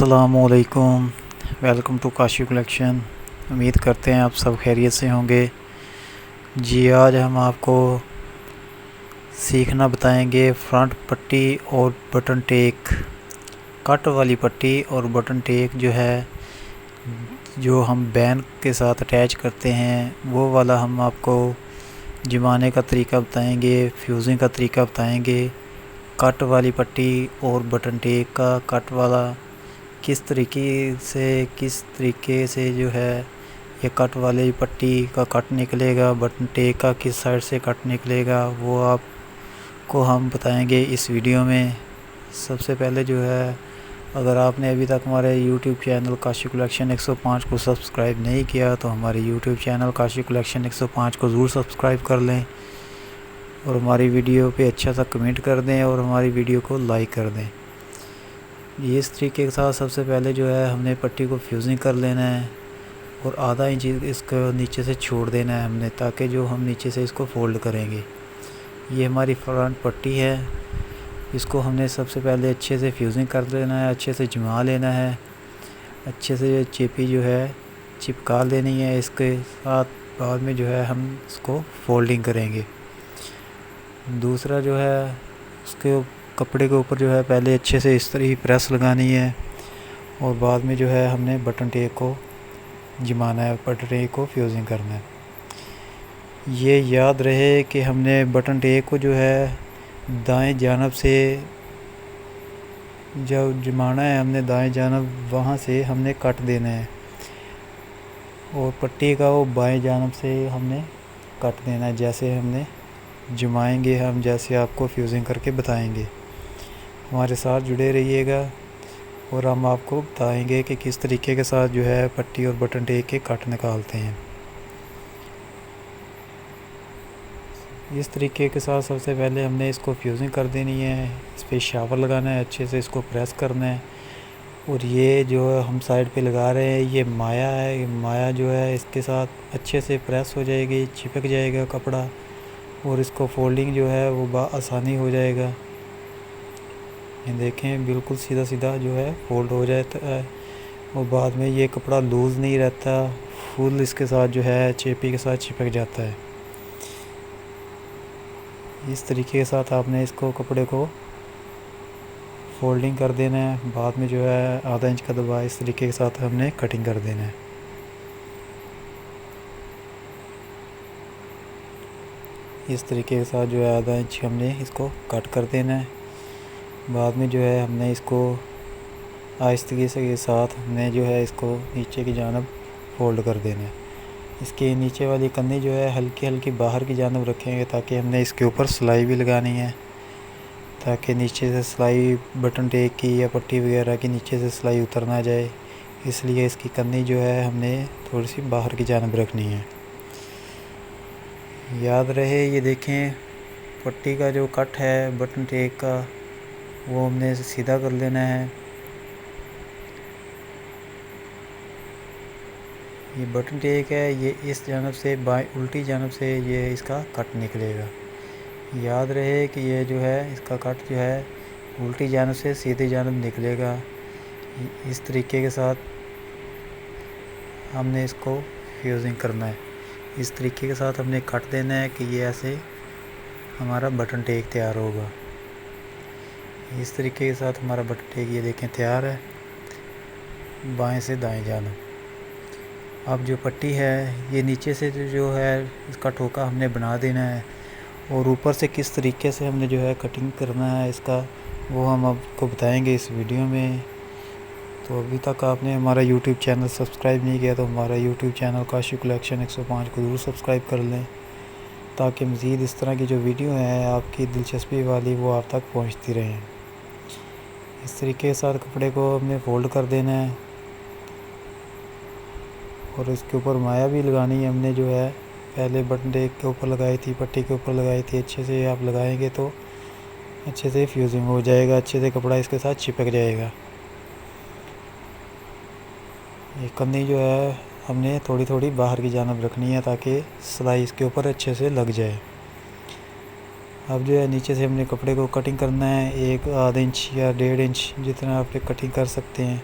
अस्सलाम वालेकुम। Welcome to Kashi collection. उम्मीद करते हैं आप सब खैरियत से होंगे। जी, आज हम आपको सीखना बताएंगे फ्रंट पट्टी और बटन टेक। कट वाली पट्टी और बटन टेक जो हम बैन के साथ अटैच करते हैं, वो वाला हम आपको जमाने का तरीका बताएंगे, फ्यूज़िंग का तरीका बताएंगे। कट वाली पट्टी और बटन टेक का कट वाला किस तरीके से जो है ये कट वाली पट्टी का कट निकलेगा, बटन टेक का किस साइड से कट निकलेगा, वो आपको हम बताएंगे इस वीडियो में। सबसे पहले जो है, अगर आपने अभी तक हमारे YouTube चैनल काशी कलेक्शन 105 को सब्सक्राइब नहीं किया तो हमारे YouTube चैनल काशी कलेक्शन 105 को ज़रूर सब्सक्राइब कर लें और हमारी वीडियो पे अच्छा सा कमेंट कर दें और हमारी वीडियो को लाइक कर दें। इस तरीके के साथ सबसे पहले जो है हमने पट्टी को फ्यूज़िंग कर लेना है और आधा इंच इसको नीचे से छोड़ देना है हमने, ताकि जो हम नीचे से इसको फोल्ड करेंगे। ये हमारी फ्रंट पट्टी है, इसको हमने सबसे पहले अच्छे से फ्यूज़िंग कर लेना है, अच्छे से जमा लेना है, अच्छे से चेपी जो है चिपका लेनी है। इसके साथ बाद में जो है हम इसको फोल्डिंग करेंगे। दूसरा जो है, उसके कपड़े के ऊपर जो है पहले अच्छे से इस तरह ही प्रेस लगानी है और बाद में जो है हमने बटन टेक को जमाना है, बटन टेक को फ्यूज़िंग करना है। ये याद रहे कि हमने बटन टेक को जो है दाएं जानब से जब जमाना है, हमने दाएं जानब वहाँ से हमने कट देना है और पट्टी का वो बाएं जानब से हमने कट देना है। जैसे हमने जमाएंगे, हम जैसे आपको फ्यूज़िंग करके बताएंगे। हमारे साथ जुड़े रहिएगा और हम आपको बताएंगे कि किस तरीके के साथ जो है पट्टी और बटन टेक के कट निकालते हैं। इस तरीके के साथ सबसे पहले हमने इसको फ्यूज़िंग कर देनी है, इस पर शावर लगाना है, अच्छे से इसको प्रेस करना है। और ये जो हम साइड पे लगा रहे हैं ये माया है, ये माया जो है इसके साथ अच्छे से प्रेस हो जाएगी, चिपक जाएगा कपड़ा और इसको फोल्डिंग जो है वो आसानी हो जाएगा। ये देखें, बिल्कुल सीधा सीधा जो है फोल्ड हो जाता है और बाद में ये कपड़ा लूज़ नहीं रहता, फुल इसके साथ जो है चेपी के साथ चिपक जाता है। इस तरीके के साथ आपने इसको कपड़े को फोल्डिंग कर देना है। बाद में जो है आधा इंच का दबा इस तरीके के साथ हमने कटिंग कर देना है। इस तरीके के साथ जो है आधा इंच हमने इसको कट कर देना है। बाद में जो है हमने इसको आहिस्ते के साथ हमने जो है इसको नीचे की जानब फोल्ड कर देना है। इसके नीचे वाली कन्नी जो है हल्की हल्की बाहर की जानब रखेंगे, ताकि हमने इसके ऊपर सिलाई भी लगानी है, ताकि नीचे से सिलाई बटन टेक की या पट्टी वगैरह की नीचे से सिलाई उतर ना जाए। इसलिए इसकी कन्नी जो है हमने थोड़ी सी बाहर की जानब रखनी है। याद रहे, ये देखें पट्टी का जो कट है बटन टेक का वो हमने सीधा कर लेना है। ये बटन टेक है, ये इस जानब से बाएं उल्टी जानब से ये इसका कट निकलेगा। याद रहे कि ये जो है इसका कट जो है उल्टी जानब से सीधी जानब निकलेगा। इस तरीके के साथ हमने इसको फ्यूज़िंग करना है। इस तरीके के साथ हमने कट देना है कि ये ऐसे हमारा बटन टेक तैयार होगा। इस तरीके के साथ हमारा बटन टेक ये देखें तैयार है, बाएं से दाएं जानब। अब जो पट्टी है ये नीचे से जो है इसका ठोका हमने बना देना है और ऊपर से किस तरीके से हमने जो है कटिंग करना है इसका, वो हम आपको बताएंगे इस वीडियो में। तो अभी तक आपने हमारा YouTube चैनल सब्सक्राइब नहीं किया तो हमारा YouTube चैनल काशी कलेक्शन 105 को ज़रूर सब्सक्राइब कर लें, ताकि मज़ीद इस तरह की जो वीडियो है आपकी दिलचस्पी वाली वो आप तक पहुंचती रहें। इस तरीके के साथ कपड़े को हमने फोल्ड कर देना है और इसके ऊपर माया भी लगानी है। हमने जो है पहले बटन टेक के ऊपर लगाई थी, पट्टी के ऊपर लगाई थी। अच्छे से आप लगाएंगे तो अच्छे से फ्यूज़िंग हो जाएगा, अच्छे से कपड़ा इसके साथ चिपक जाएगा। ये कन्नी जो है हमने थोड़ी थोड़ी बाहर की जानब रखनी है, ताकि सिलाई इसके ऊपर अच्छे से लग जाए। अब जो है नीचे से हमने कपड़े को कटिंग करना है, एक आधा इंच या 1.5 इंच जितना आप कटिंग कर सकते हैं।